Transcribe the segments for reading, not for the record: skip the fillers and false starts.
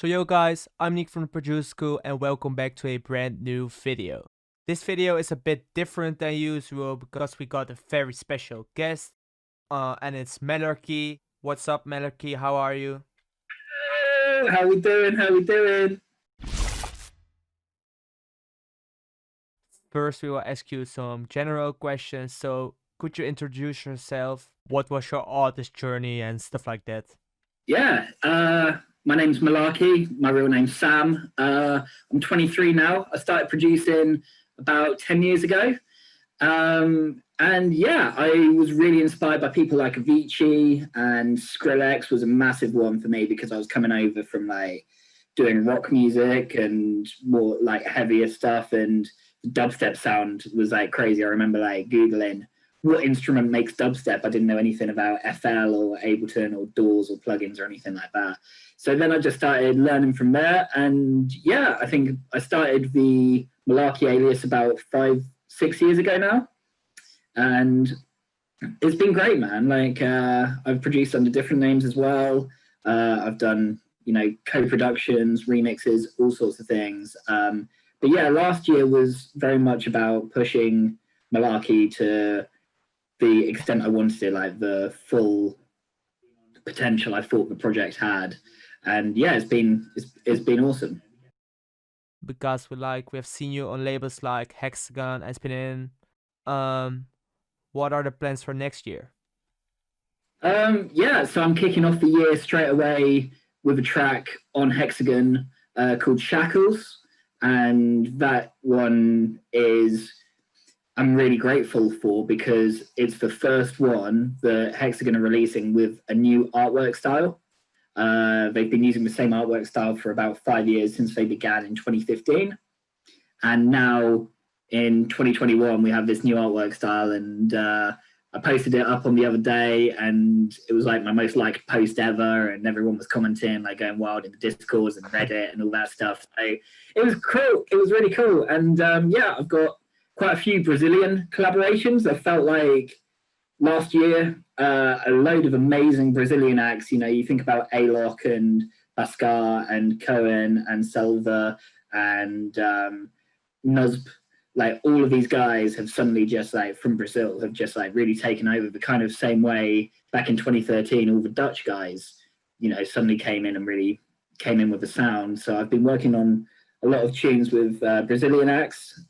So yo guys, I'm Nick from the Produce School and welcome back to a brand new video. This video is a bit different than usual because we got a very special guest and it's Malarkey. What's up Malarkey, how are you? How we doing? How we doing? First we will ask you some general questions, so could you introduce yourself? What was your artist journey and stuff like that? Yeah, my name's Malarkey. My real name's Sam. I'm 23 now. I started producing about 10 years ago. And yeah, I was really inspired by people like Avicii, and Skrillex was a massive one for me because I was coming over from like doing rock music and more like heavier stuff, and the dubstep sound was like crazy. I remember like Googling what instrument makes dubstep. I didn't know anything about FL or Ableton or DAWs or plugins or anything like that. So then I just started learning from there. And yeah, I think I started the Malarkey alias about 5-6 years ago now. And it's been great, man. Like I've produced under different names as well. I've done, co-productions, remixes, all sorts of things. But yeah, last year was very much about pushing Malarkey to the extent I wanted to, like the full potential I thought the project had. And yeah, it's been awesome. Because we have seen you on labels like Hexagon and Spin In. What are the plans for next year? Yeah, so I'm kicking off the year straight away with a track on Hexagon called Shackles. And that one is I'm really grateful for because it's the first one that Hexagon are releasing with a new artwork style. They've been using the same artwork style for about 5 years since they began in 2015. And now in 2021, we have this new artwork style. And I posted it up on the other day, and it was like my most liked post ever. And everyone was commenting, like going wild in the Discords and Reddit and all that stuff. So it was cool. It was really cool. And yeah, I've got quite a few Brazilian collaborations. I felt like last year, a load of amazing Brazilian acts. You think about Alok and Bascar and Cohen and Selva and Nuzb. Like all of these guys have suddenly just like from Brazil have just like really taken over the kind of same way back in 2013 all the Dutch guys suddenly came in and really came in with the sound. So I've been working on a lot of tunes with Brazilian acts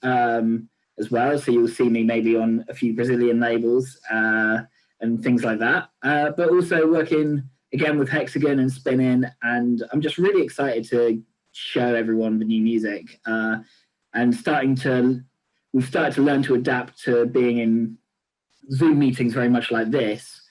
as well, so you'll see me maybe on a few Brazilian labels and things like that, but also working again with Hexagon and Spin In, and I'm just really excited to show everyone the new music and we've started to learn to adapt to being in Zoom meetings very much like this,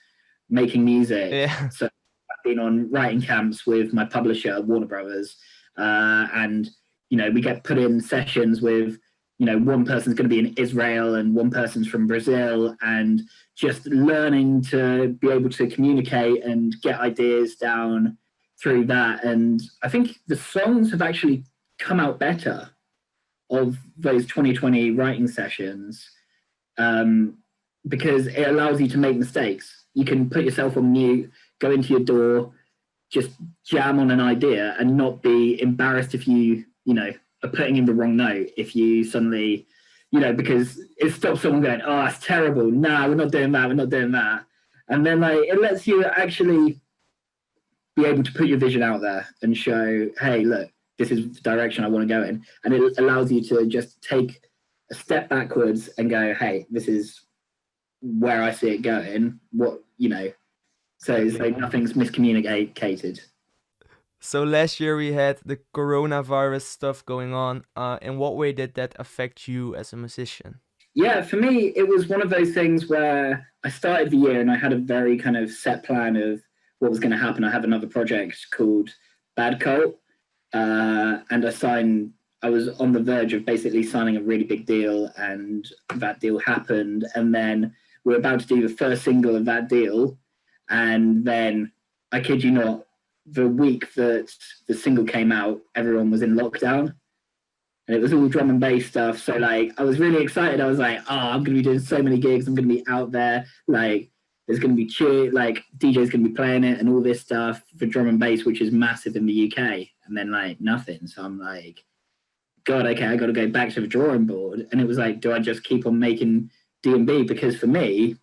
making music. Yeah. So I've been on writing camps with my publisher, Warner Brothers, and we get put in sessions with one person's going to be in Israel and one person's from Brazil, and just learning to be able to communicate and get ideas down through that. And I think the songs have actually come out better of those 2020 writing sessions because it allows you to make mistakes. You can put yourself on mute, go into your door, just jam on an idea and not be embarrassed if you are putting in the wrong note. If you suddenly, because it stops someone going, oh, that's terrible. Nah, we're not doing that. We're not doing that. And then like it lets you actually be able to put your vision out there and show, hey, look, this is the direction I want to go in. And it allows you to just take a step backwards and go, hey, this is where I see it going. So nothing's miscommunicated. So last year we had the coronavirus stuff going on. In what way did that affect you as a musician? Yeah, for me, it was one of those things where I started the year and I had a very kind of set plan of what was going to happen. I have another project called Bad Cult. And I was on the verge of basically signing a really big deal, and that deal happened. And then we're about to do the first single of that deal. And then, I kid you not, the week that the single came out, everyone was in lockdown. And it was all drum and bass stuff. So like, I was really excited. I was like, I'm going to be doing so many gigs. I'm going to be out there. Like, There's going to be like DJ's going to be playing it and all this stuff for drum and bass, which is massive in the UK, and then like nothing. So I'm like, God, okay, I got to go back to the drawing board. And it was like, do I just keep on making D&B? Because for me,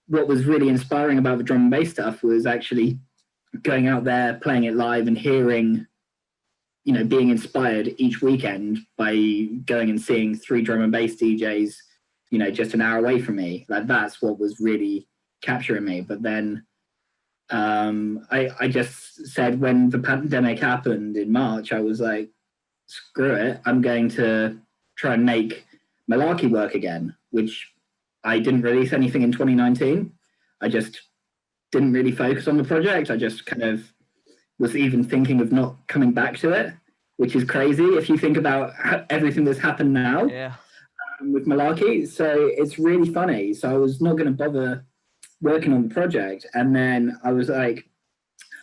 what was really inspiring about the drum and bass stuff was actually going out there, playing it live, and hearing, you know, being inspired each weekend by going and seeing 3 drum and bass DJs, you know, just an hour away from me. Like that's what was really capturing me. But then I just said, when the pandemic happened in March, I was like, screw it, I'm going to try and make Malarkey work again, which I didn't release anything in 2019. I just didn't really focus on the project. I just kind of was even thinking of not coming back to it, which is crazy if you think about everything that's happened now. Yeah. With Malarkey. So it's really funny. So I was not going to bother working on the project. And then I was like,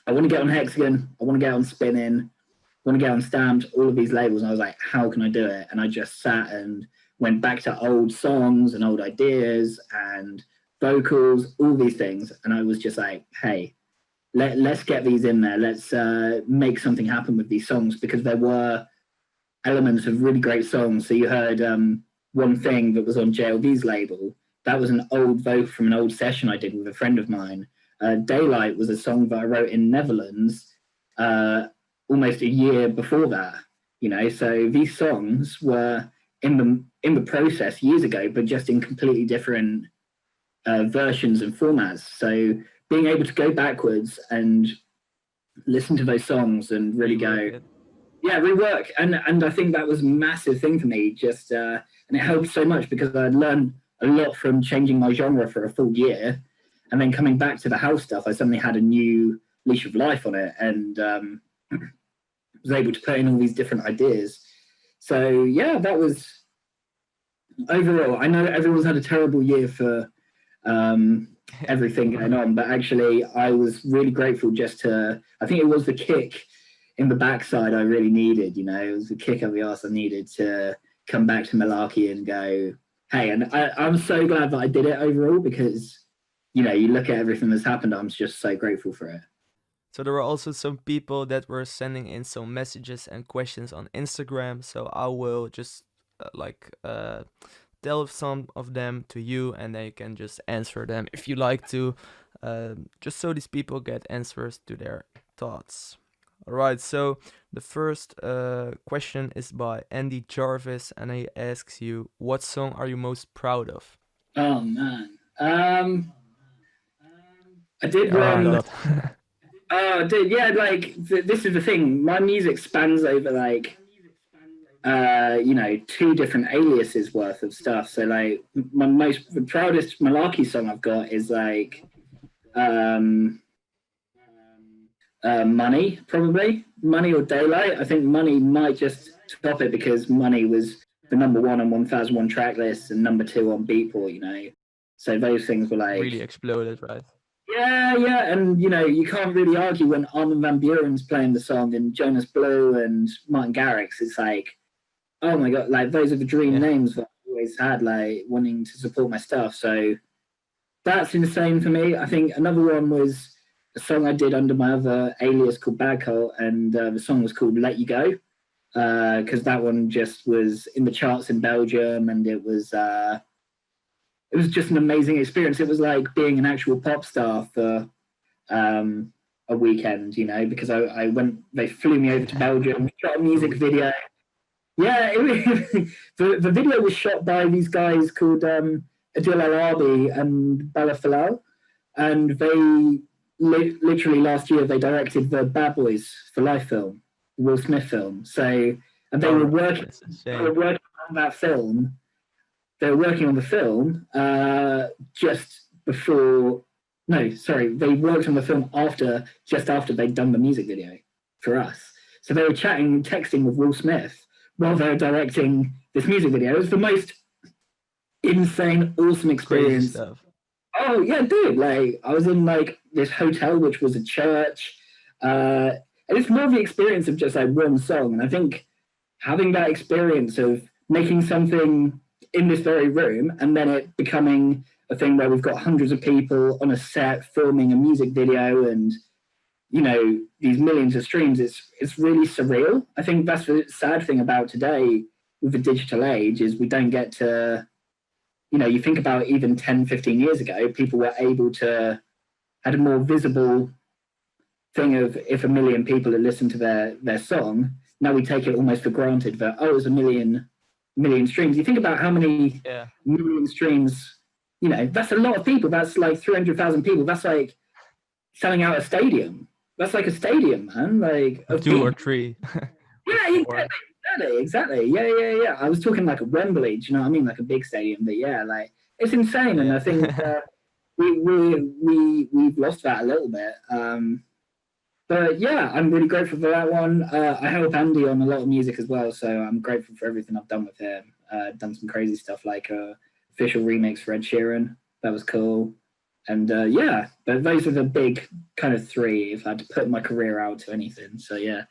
I want to get on Hexagon. I want to get on Spinning. I want to get on Stamped, all of these labels. And I was like, how can I do it? And I just sat and went back to old songs and old ideas and vocals, all these things. And I was just like, hey, let's get these in there. Let's make something happen with these songs, because there were elements of really great songs. So you heard One Thing that was on JLV's label. That was an old vocal from an old session I did with a friend of mine. Daylight was a song that I wrote in Netherlands almost a year before that. You know, so these songs were in the process years ago, but just in completely different versions and formats. So being able to go backwards and listen to those songs and really go, yeah, rework. And I think that was a massive thing for me. Just and it helped so much, because I'd learned a lot from changing my genre for a full year, and then coming back to the house stuff, I suddenly had a new leash of life on it, and was able to put in all these different ideas. So yeah, that was overall. I know everyone's had a terrible year for everything going on, but actually I was really grateful just to, I think it was the kick in the backside I really needed. You know, it was the kick up the arse I needed to come back to Malarkey and go, hey. And I'm so glad that I did it overall, because, you know, you look at everything that's happened, I'm just so grateful for it. So there were also some people that were sending in some messages and questions on Instagram. So I will just tell some of them to you, and then you can just answer them if you like to, just so these people get answers to their thoughts. All right, so the first question is by Andy Jarvis, and he asks you, what song are you most proud of? Oh man, I did one. Oh, dude, yeah, like this is the thing. My music spans over like, you know, 2 different aliases worth of stuff. So like the proudest Malarkey song I've got is like Money, probably Money or Daylight. I think Money might just top it, because Money was the #1 on 1001 track list and #2 on Beatport, you know. So those things were like really exploded, right? Yeah, and you know, you can't really argue when Armin van Buuren's playing the song and Jonas Blue and Martin Garrix. It's like, oh my god, like those are the dream names that I always had, like wanting to support my stuff. So that's insane for me. I think another one was a song I did under my other alias called Bad Cult, and the song was called Let You Go, because that one just was in the charts in Belgium, and it was just an amazing experience. It was like being an actual pop star for a weekend, you know, because I went, they flew me over to Belgium, shot a music video. Yeah, the video was shot by these guys called Adil Arabi and Bala Falal, and they literally last year they directed the Bad Boys for Life film, the Will Smith film. So, and they were working on that film. They were working on the film just before. No, sorry, they worked on the film just after they'd done the music video for us. So they were chatting, texting with Will Smith while they were directing this music video. It was the most insane, awesome experience. Oh yeah, dude! Like I was in like this hotel, which was a church, and it's more the experience of just like one song. And I think having that experience of making something in this very room and then it becoming a thing where we've got hundreds of people on a set filming a music video and, these millions of streams. It's really surreal. I think that's the sad thing about today with the digital age is we don't get to, you think about even 10, 15 years ago, people were able to, had a more visible thing of if a million people had listened to their song. Now we take it almost for granted that, oh, it's a million streams. You think about how many million streams, that's a lot of people. That's like 300,000 people. That's like selling out a stadium. That's like a stadium, man. Like two or three. Yeah, exactly. Yeah. I was talking like a Wembley. Do you know what I mean? Like a big stadium. But yeah, like it's insane. And I think we've lost that a little bit. But yeah, I'm really grateful for that one. I help Andy on a lot of music as well, so I'm grateful for everything I've done with him. Done some crazy stuff like official remix for Ed Sheeran. That was cool. And yeah, but those are the big kind of three if I had to put my career out to anything. So yeah.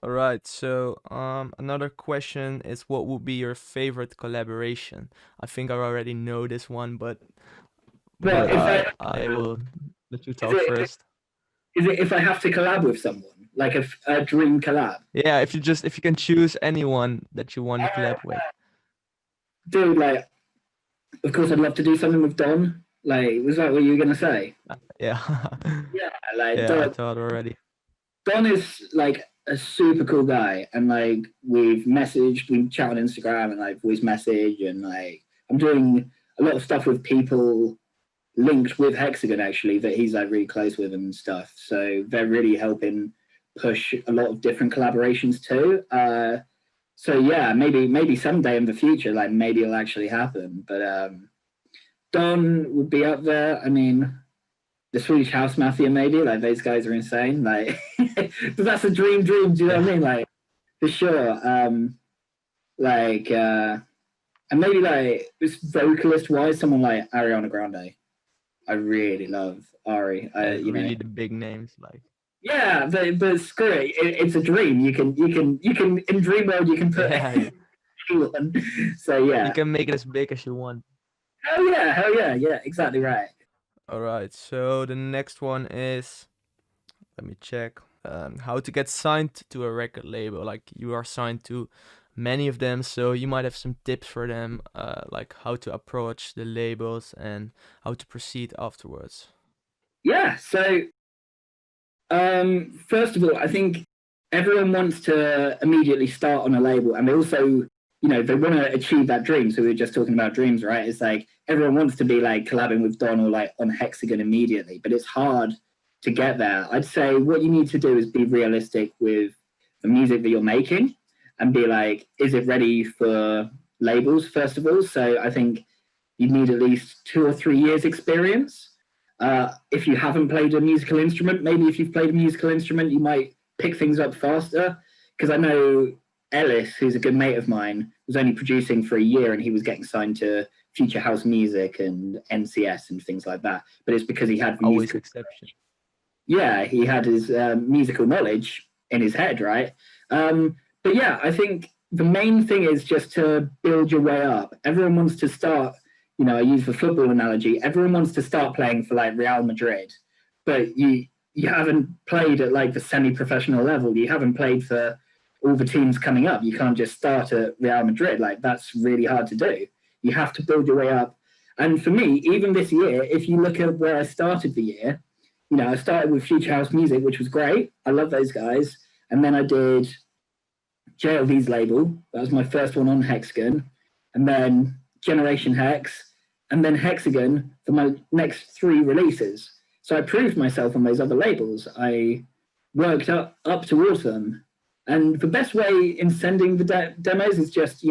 All right. So another question is, what would be your favorite collaboration? I think I already know this one, but I will let you talk first. Is it if I have to collab with someone, like a dream collab? Yeah, if you can choose anyone that you want to collab with. Dude, like, of course, I'd love to do something with Don. Like, was that what you were gonna say? Yeah. Yeah, like yeah, Don, I thought already. Don is like a super cool guy, and like we chat on Instagram and like voice message, and like I'm doing a lot of stuff with people linked with Hexagon actually that he's like really close with and stuff. So they're really helping push a lot of different collaborations too. So yeah, maybe someday in the future, like maybe it'll actually happen. But Don would be up there. I mean, the Swedish House Mafia, maybe, like those guys are insane. Like, but that's a dream. Do you know what I mean? Like, for sure. And maybe like this vocalist wise, someone like Ariana Grande. I really love Ari. Really the big names, like. Yeah, but screw it. It's a dream. You can in dream world you can put anyone. So yeah, you can make it as big as you want. Hell yeah, exactly right. All right, so the next one is, let me check, how to get signed to a record label. Like, you are signed to many of them, so you might have some tips for them, like how to approach the labels and how to proceed afterwards. Yeah, so first of all, I think everyone wants to immediately start on a label, and they also, they want to achieve that dream. So we were just talking about dreams, right? It's like everyone wants to be like collabing with Don or like on Hexagon immediately, but it's hard to get there. I'd say what you need to do is be realistic with the music that you're making and be like, is it ready for labels, first of all? So I think you need at least 2 or 3 years experience. If you haven't played a musical instrument, maybe if you've played a musical instrument, you might pick things up faster. Because I know Ellis, who's a good mate of mine, was only producing for a year and he was getting signed to Future House Music and NCS and things like that. But it's because he had always exception. Yeah, he had his musical knowledge in his head, right? But yeah, I think the main thing is just to build your way up. Everyone wants to start, I use the football analogy. Everyone wants to start playing for like Real Madrid, but you haven't played at like the semi-professional level. You haven't played for all the teams coming up. You can't just start at Real Madrid. Like, that's really hard to do. You have to build your way up. And for me, even this year, if you look at where I started the year, I started with Future House Music, which was great. I love those guys. And then I did JLV's label. That was my first one on Hexagon. And then Generation Hex, and then Hexagon for my next 3 releases. So I proved myself on those other labels. I worked up towards them. And the best way in sending the demos is just,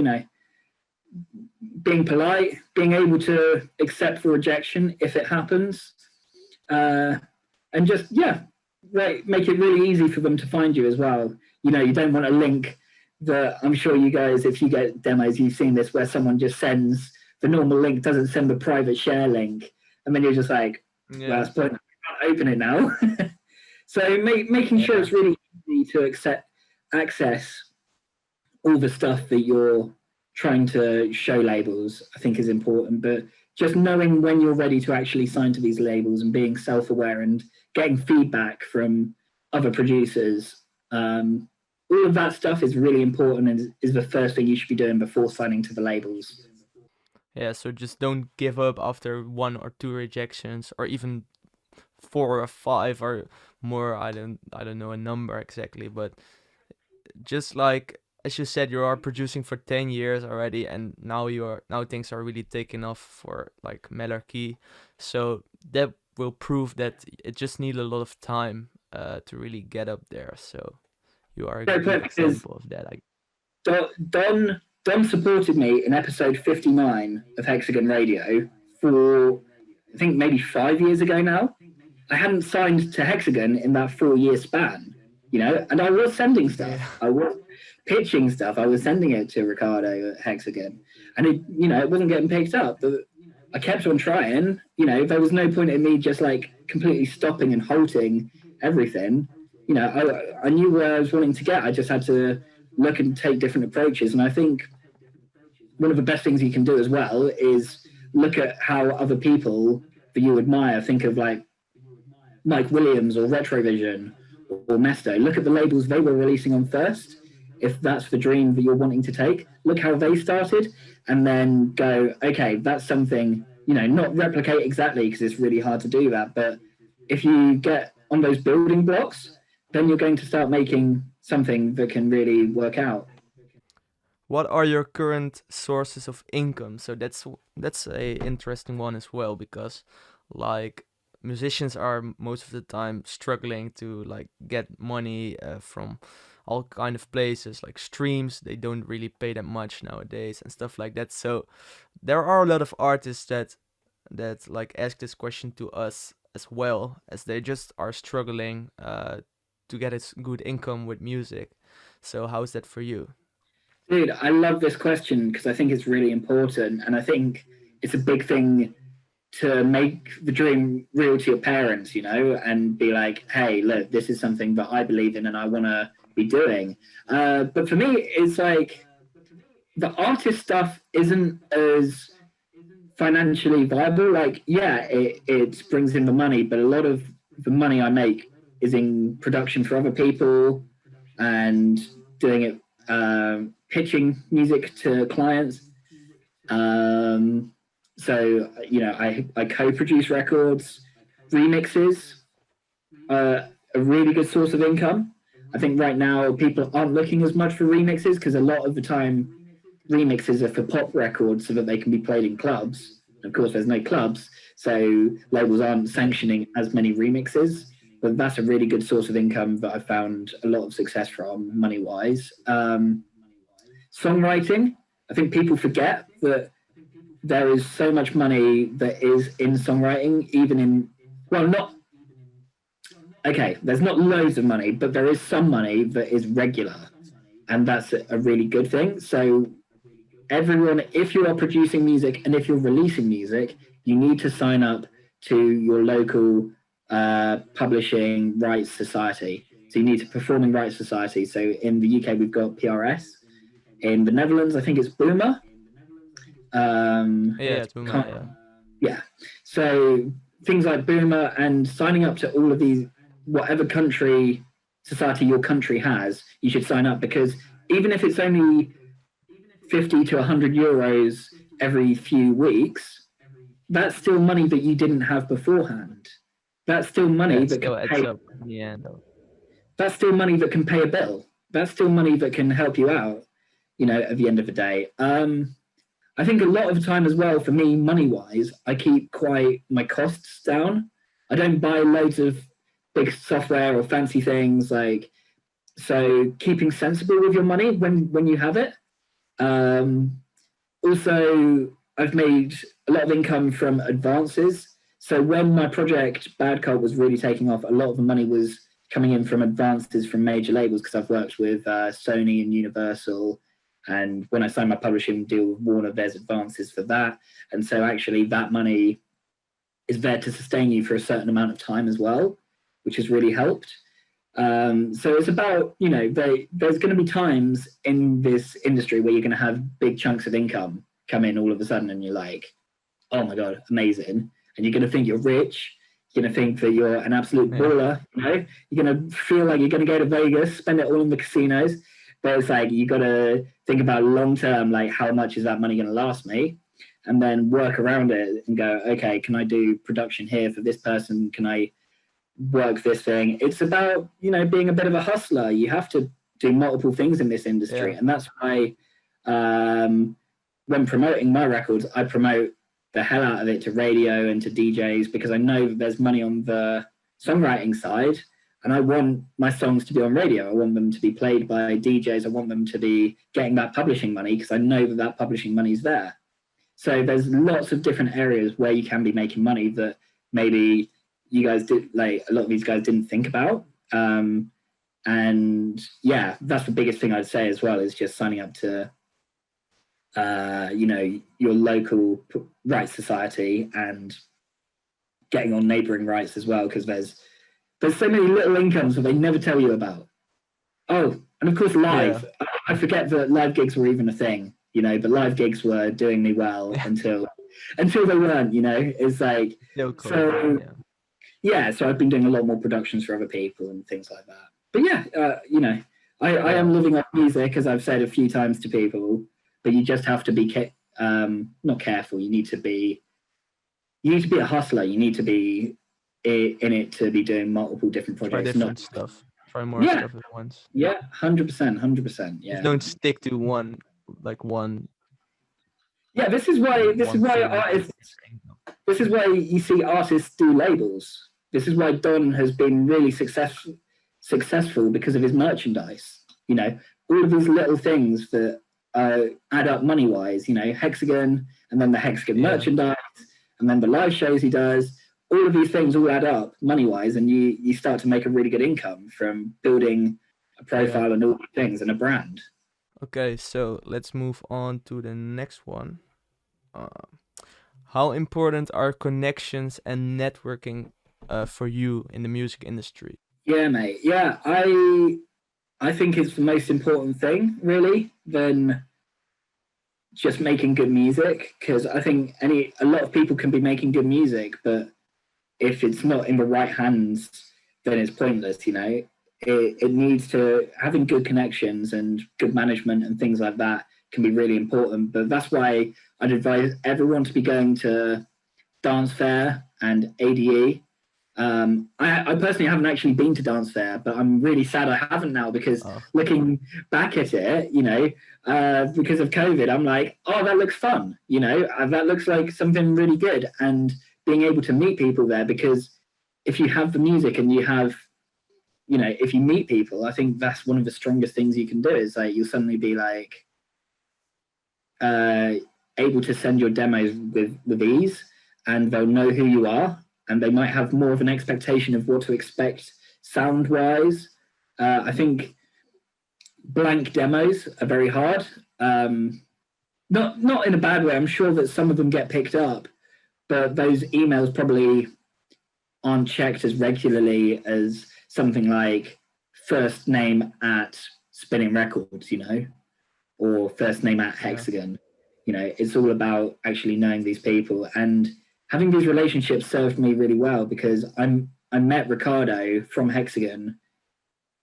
being polite, being able to accept the rejection if it happens. And just, make it really easy for them to find you as well. You don't want a link that, I'm sure you guys, if you get demos, you've seen this, where someone just sends the normal link, doesn't send the private share link. And then you're just like, well, that's point, I can't open it now. So making sure it's really easy to access all the stuff that you're trying to show labels, I think, is important. But just knowing when you're ready to actually sign to these labels and being self-aware and getting feedback from other producers, all of that stuff is really important and is the first thing you should be doing before signing to the labels. Yeah, so just don't give up after 1 or 2 rejections, or even 4 or 5 or more. I don't know a number exactly, but just like as you said, you are producing for 10 years already, and now things are really taking off for like Malarkey. So that will prove that it just need a lot of time to really get up there. So you are a Very good quick, because example of that. Don supported me in episode 59 of Hexagon Radio for, I think, maybe 5 years ago now. I hadn't signed to Hexagon in that 4-year span, and I was sending stuff. Yeah. I was pitching stuff. I was sending it to Ricardo at Hexagon, and it wasn't getting picked up. But I kept on trying. There was no point in me just like completely stopping and halting everything. I knew where I was wanting to get. I just had to look and take different approaches. And I think one of the best things you can do as well is look at how other people that you admire, think of like Mike Williams or Retrovision or Mesto. Look at the labels they were releasing on first. If that's the dream that you're wanting to take, look how they started, and then go, okay, that's something, not replicate exactly, because it's really hard to do that. But if you get on those building blocks, then you're going to start making something that can really work out. What are your current sources of income? So that's a interesting one as well, because like musicians are most of the time struggling to like get money from all kind of places, like streams. They don't really pay that much nowadays and stuff like that. So there are a lot of artists that like ask this question to us as well, as they just are struggling to get a good income with music. So how's that for you? Dude, I love this question because I think it's really important, and I think it's a big thing to make the dream real to your parents, and be like, hey, look, this is something that I believe in and I want to be doing. But for me, it's like the artist stuff isn't as financially viable. Like, yeah, it brings in the money, but a lot of the money I make is in production for other people and doing it, pitching music to clients. So, I co-produce records, remixes, a really good source of income. I think right now people aren't looking as much for remixes because a lot of the time remixes are for pop records so that they can be played in clubs. Of course, there's no clubs, so labels aren't sanctioning as many remixes. But that's a really good source of income that I found a lot of success from, money-wise. Songwriting, I think people forget that there is so much money that is in songwriting, even in, well, not, okay, there's not loads of money, but there is some money that is regular, and that's a really good thing. So everyone, if you are producing music and if you're releasing music, you need to sign up to your local publishing rights society. So you need to performing rights society. So in the UK, we've got PRS. In the Netherlands, I think it's Boomer. Yeah, it's Boomer, yeah. Yeah. So things like Boomer and signing up to all of these, whatever country society your country has, you should sign up, because even if it's only 50 to 100 euros every few weeks, that's still money that you didn't have beforehand. That's still money that still can adds pay. up in the end. That's still money that can pay a bill. That's still money that can help you out, at the end of the day. I think a lot of the time as well, for me, money-wise, I keep quite my costs down. I don't buy loads of big software or fancy things, so keeping sensible with your money when you have it. Also, I've made a lot of income from advances. So when my project Bad Cult was really taking off, a lot of the money was coming in from advances from major labels, because I've worked with Sony and Universal. And when I signed my publishing deal with Warner, there's advances for that. And so actually that money is there to sustain you for a certain amount of time as well, which has really helped. So it's about, there's going to be times in this industry where you're going to have big chunks of income come in all of a sudden, and you're like, oh my God, amazing. And you're going to think you're rich. You're going to think that you're an absolute baller. You're going to feel like you're going to go to Vegas, spend it all in the casinos. But it's like, you got to think about long term, like, how much is that money going to last me? And then work around it and go, okay, can I do production here for this person? Can I work this thing? It's about, being a bit of a hustler. You have to do multiple things in this industry. And that's why when promoting my records, I promote the hell out of it to radio and to DJs, because I know that there's money on the songwriting side, and I want my songs to be on radio. I want them to be played by DJs. I want them to be getting that publishing money, because I know that publishing money is there. So there's lots of different areas where you can be making money that maybe you guys did, like a lot of these guys didn't think about. And yeah, that's the biggest thing I'd say as well, is just signing up to your local rights society and getting on neighboring rights as well, because there's so many little incomes that they never tell you about. Oh, and of course live. I forget that live gigs were even a thing, but live gigs were doing me well until they weren't. It's like, so I've been doing a lot more productions for other people and things like that. But yeah, I am living off music, as I've said a few times to people. But you just have to be not careful. You need to be a hustler. You need to be in it to be doing multiple different projects. Try different stuff. Try more stuff at once. Yeah, 100%. Yeah. Just don't stick to one. Yeah, this is why you see artists do labels. This is why Don has been really successful because of his merchandise. All of these little things that add up money wise, Hexagon, and then the Hexagon merchandise, and then the live shows he does. All of these things all add up money wise, and you start to make a really good income from building a profile and all these things and a brand. Okay, so let's move on to the next one. How important are connections and networking for you in the music industry? Yeah, mate. Yeah, I think it's the most important thing, really, than just making good music, because I think a lot of people can be making good music, but if it's not in the right hands, then it's pointless. It needs to, having good connections and good management and things like that can be really important. But that's why I'd advise everyone to be going to Dance Fair and ADE. I personally haven't actually been to Dance Fair, but I'm really sad I haven't now, because looking back at it, because of COVID, I'm like, oh, that looks fun. That looks like something really good, and being able to meet people there, because if you have the music and you have, if you meet people, I think that's one of the strongest things you can do, is like you'll suddenly be like able to send your demos with ease, and they'll know who you are. And they might have more of an expectation of what to expect sound-wise. I think blank demos are very hard. Not in a bad way. I'm sure that some of them get picked up, but those emails probably aren't checked as regularly as something like first name at Spinning Records, or first name at Hexagon. It's all about actually knowing these people, and having these relationships served me really well, because I met Ricardo from Hexagon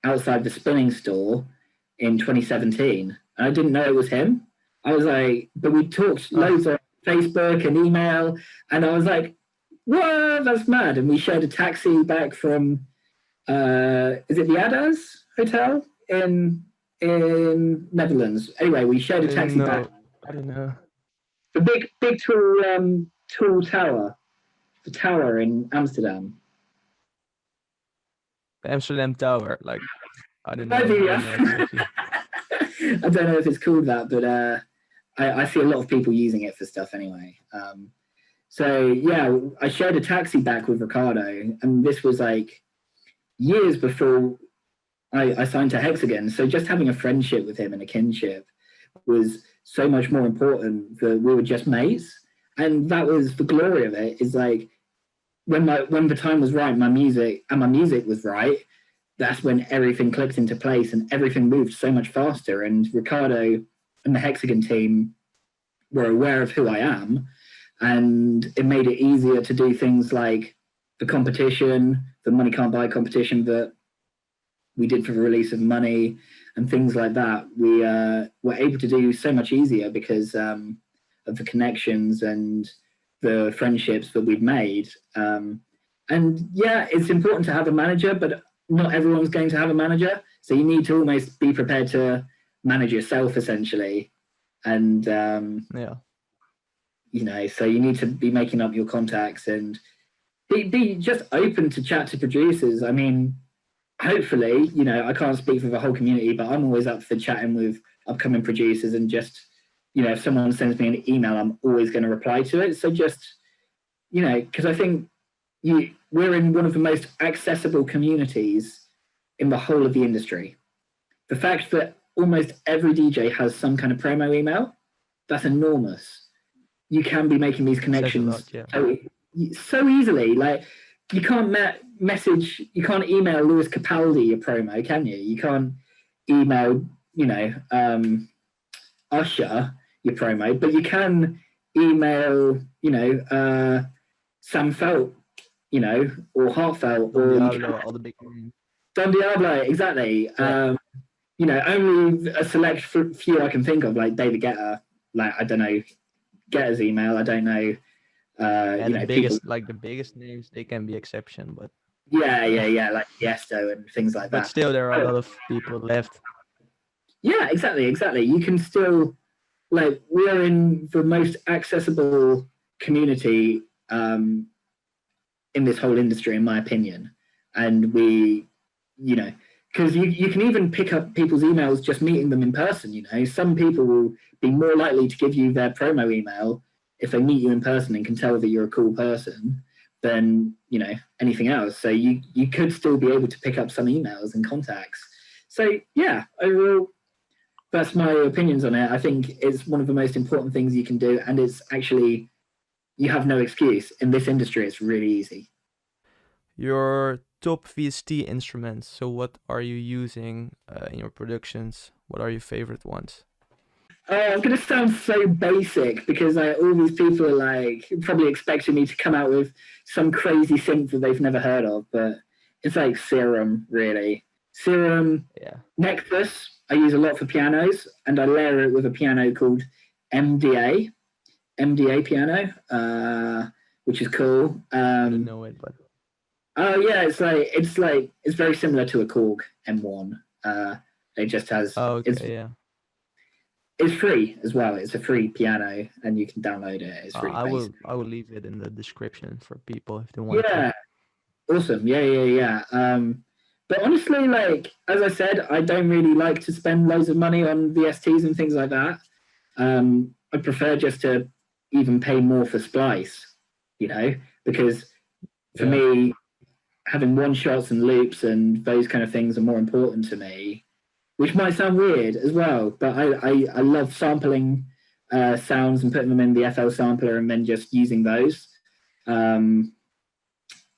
outside the spinning store in 2017. And I didn't know it was him. I was like, but we talked loads on Facebook and email, and I was like, whoa, that's mad. And we shared a taxi back from, is it the Adas Hotel in Netherlands? Anyway, we shared a taxi back. I don't know. The big tall tower, the tower in Amsterdam. The Amsterdam Tower, I don't know. Maybe, I don't know if it's called that, but I see a lot of people using it for stuff anyway. So yeah, I shared a taxi back with Ricardo, and this was like years before I signed to Hexagon. So just having a friendship with him and a kinship was so much more important that we were just mates. And that was the glory of it, is like when the time was right, my music was right, that's when everything clicked into place and everything moved so much faster. And Ricardo and the Hexagon team were aware of who I am, and it made it easier to do things like the competition, the Money Can't Buy competition that we did for the release of Money and things like that. We were able to do so much easier because of the connections and the friendships that we've made. And yeah, it's important to have a manager, but not everyone's going to have a manager. So you need to almost be prepared to manage yourself, essentially. And Yeah. so you need to be making up your contacts and be just open to chat to producers. I mean, hopefully, I can't speak for the whole community, but I'm always up for chatting with upcoming producers and just, if someone sends me an email, I'm always going to reply to it. So just, because I think we're in one of the most accessible communities in the whole of the industry. The fact that almost every DJ has some kind of promo email, that's enormous. You can be making these connections so easily. Like, you can't you can't email Lewis Capaldi a promo, can you? You can't email, Usher your promo, but you can email, Sam Felt, or Heartfelt, or Diablo, all the big names. Don Diablo, exactly. Yeah. Only a select few I can think of, like David Guetta. Like, I don't know Guetta's email. I don't know. The biggest names, they can be exception, but yeah, like Tiesto and things like that. But still, there are a lot of people left. Yeah, exactly. You can still, like, we're in the most accessible community in this whole industry, in my opinion. And we, because you can even pick up people's emails just meeting them in person. Some people will be more likely to give you their promo email if they meet you in person and can tell that you're a cool person than anything else. So you could still be able to pick up some emails and contacts. So yeah, overall, that's my opinions on it. I think it's one of the most important things you can do, and it's actually, you have no excuse in this industry. It's really easy. Your top VST instruments. So what are you using in your productions? What are your favorite ones? I'm going to sound so basic because all these people are like probably expecting me to come out with some crazy synth that they've never heard of, but it's like Serum, really. Serum, Yeah. Nexus, I use a lot for pianos, and I layer it with a piano called MDA piano, which is cool. I don't know it, but oh yeah, it's very similar to a Korg M1. It just has It's free as well. It's a free piano, and you can download it. It's really I will leave it in the description for people if they want to. Yeah, awesome. Yeah. But honestly, like, as I said, I don't really like to spend loads of money on VSTs and things like that. I prefer just to even pay more for splice, because for me, having one shots and loops and those kind of things are more important to me. Which might sound weird as well, but I love sampling sounds and putting them in the FL sampler and then just using those.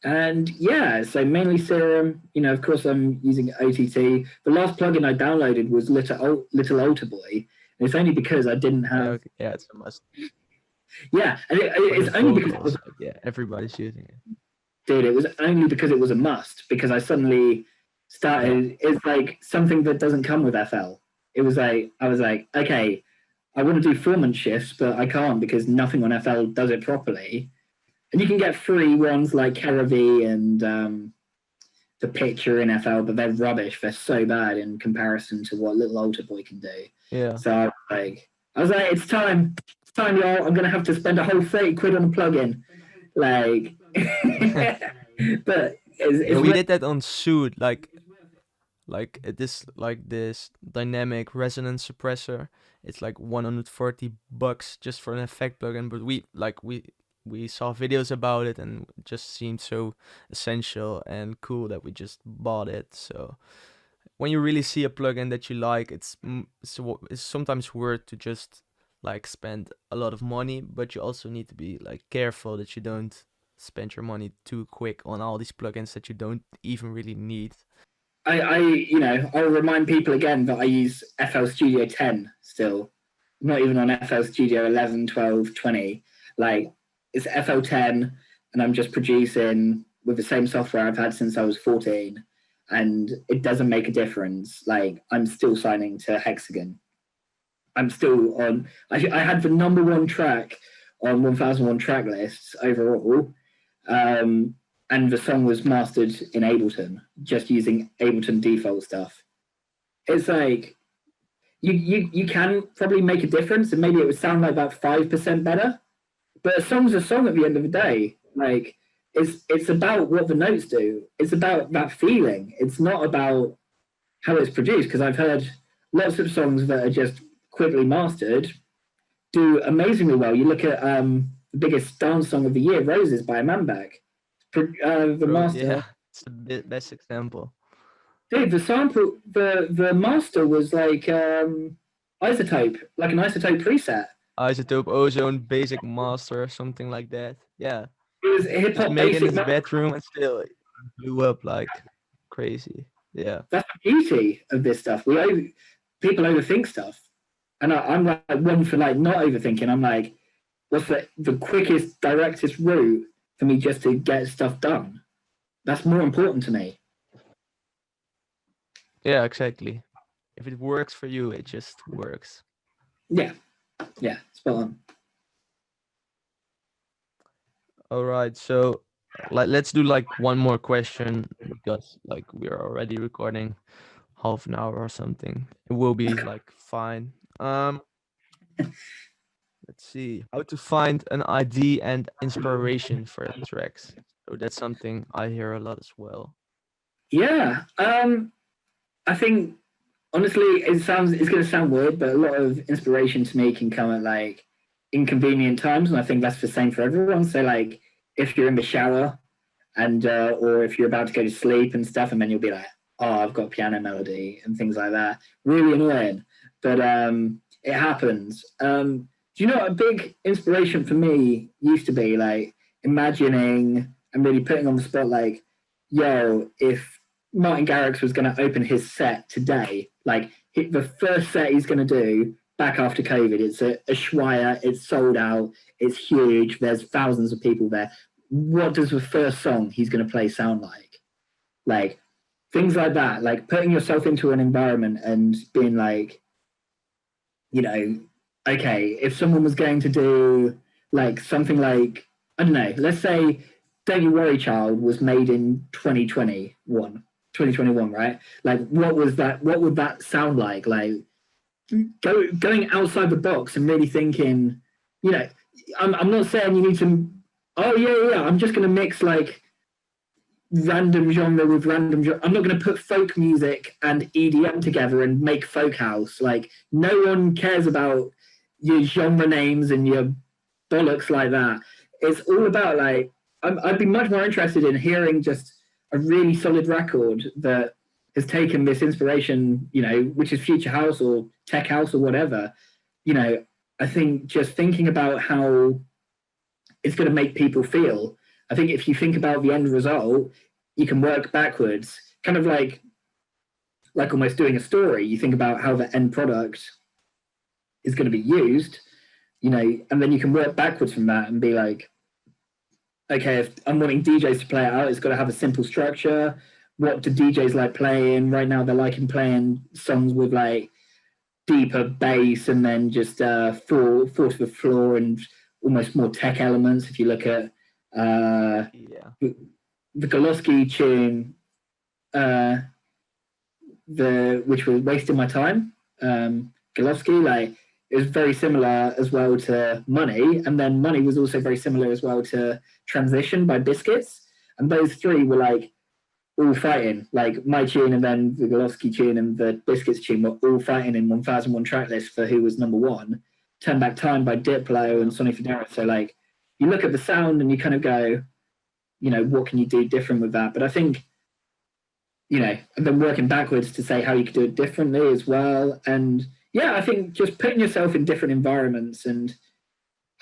And yeah, so mainly Serum. Of course, I'm using OTT. The last plugin I downloaded was Little Alter Boy. And it's only because I didn't have. Yeah, it's a must. Yeah, and it's only because everybody's using it. Dude, it was only because it was a must, because I suddenly started, it's like something that doesn't come with FL. It was like, I was like, okay, I want to do formant shifts, but I can't because nothing on FL does it properly. And you can get free ones like Caravi and the Picture in FL, but they're rubbish. They're so bad in comparison to what Little Alter Boy can do. Yeah. So I was like, it's time, y'all. I'm gonna have to spend a whole 30 quid on a plugin. Like, but we did that on Suit, like this dynamic resonance suppressor. It's like $140 just for an effect plugin, but we saw videos about it and it just seemed so essential and cool that we just bought it. So when you really see a plugin that you like, it's sometimes worth to just like spend a lot of money, but you also need to be like careful that you don't spend your money too quick on all these plugins that you don't even really need. I'll remind people again that I use FL Studio 10 still, not even on FL Studio 11, 12, 20. Like, it's FL 10, and I'm just producing with the same software I've had since I was 14, and it doesn't make a difference. Like, I'm still signing to Hexagon. I'm still on. I had the #1 track on 1001 track lists overall, and the song was mastered in Ableton, just using Ableton default stuff. It's like you can probably make a difference, and maybe it would sound like about 5% better. But a song's a song at the end of the day. Like it's about what the notes do. It's about that feeling. It's not about how it's produced. Because I've heard lots of songs that are just quickly mastered do amazingly well. You look at the biggest dance song of the year, "Roses" by Manbag. The master, Yeah, it's the best example. dude. The sample, the master was like isotope, like an isotope preset. Isotope Ozone Basic Master, something like that. Yeah, It was hip just hop made in basic. his bedroom and still it blew up like crazy. Yeah. That's the beauty of this stuff. People overthink stuff, and I'm like one for like not overthinking. I'm like, what's the quickest, directest route for me just to get stuff done? That's more important to me. Yeah, exactly. If it works for you, it just works. Yeah, spot on. All right, so let's do like one more question because like we're already recording half an hour or something. It will be like fine. Let's see how to find an ID and inspiration for tracks. So that's something I hear a lot as well. Yeah, I think honestly, it's going to sound weird, but a lot of inspiration to me can come at like inconvenient times, and I think that's the same for everyone. So like, if you're in the shower and or if you're about to go to sleep and stuff, and then you'll be like, oh, I've got piano melody and things like that. Really annoying, but it happens. Do you know what a big inspiration for me used to be? Like imagining and really putting on the spot, like, yo, if Martin Garrix was going to open his set today, like the first set he's going to do back after COVID, it's a Ushuaia, it's sold out, it's huge, there's thousands of people there. What does the first song he's going to play sound like? Like things like that, like putting yourself into an environment and being like, you know, okay, if someone was going to do like something like, I don't know, let's say Don't You Worry Child was made in 2021, right? Like what would that sound like? Like going outside the box and really thinking, you know, I'm not saying you need to, oh yeah, I'm just gonna mix like random genre with random genre. I'm not going to put folk music and EDM together and make folk house. Like no one cares about your genre names and your bollocks like that. It's all about like I'd be much more interested in hearing just a really solid record that has taken this inspiration, you know, which is future house or tech house or whatever. You know, I think just thinking about how it's going to make people feel. I think if you think about the end result, you can work backwards, kind of like almost doing a story. You think about how the end product is going to be used, you know, and then you can work backwards from that and be like, okay, if I'm wanting DJs to play it out, it's got to have a simple structure. What do DJs like playing? Right now, they're liking playing songs with like deeper bass and then just fall to the floor and almost more tech elements. If you look at the Goloski tune, which was Wasting My Time, Goloski, like it was very similar as well to Money, and then Money was also very similar as well to Transition by Biscuits, and those three were like all fighting, like my tune and then the Goloski tune and the Biscuits tune were all fighting in 1001 track list for who was #1. Turn Back Time by Diplo and Sonny Fodera. So like you look at the sound and you kind of go, you know, what can you do different with that? But I think, you know, I've been working backwards to say how you could do it differently as well. And yeah, I think just putting yourself in different environments, and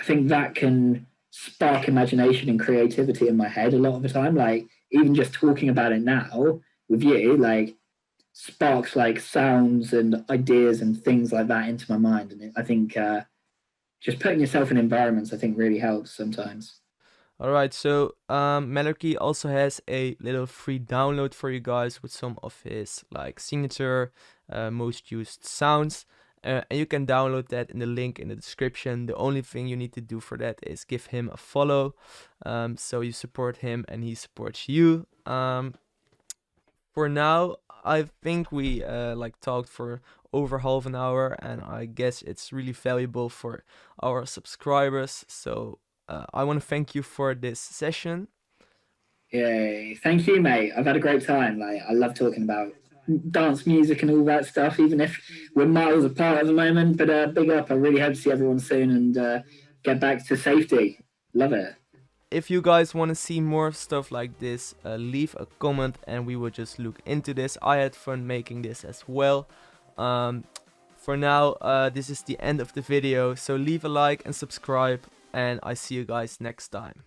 I think that can spark imagination and creativity in my head a lot of the time. Like even just talking about it now with you, like sparks like sounds and ideas and things like that into my mind. And I think just putting yourself in environments, I think, really helps sometimes. Alright, so Malarkey also has a little free download for you guys with some of his like signature most used sounds. And you can download that in the link in the description. The only thing you need to do for that is give him a follow, so you support him and he supports you. For now, I think we like talked for over half an hour, and I guess it's really valuable for our subscribers. So I want to thank you for this session. Yay. Thank you, mate. I've had a great time. Like, I love talking about dance music and all that stuff, even if we're miles apart at the moment. But big up. I really hope to see everyone soon and get back to safety. Love it. If you guys want to see more stuff like this, leave a comment and we will just look into this. I had fun making this as well. For now, this is the end of the video, so leave a like and subscribe, and I see you guys next time.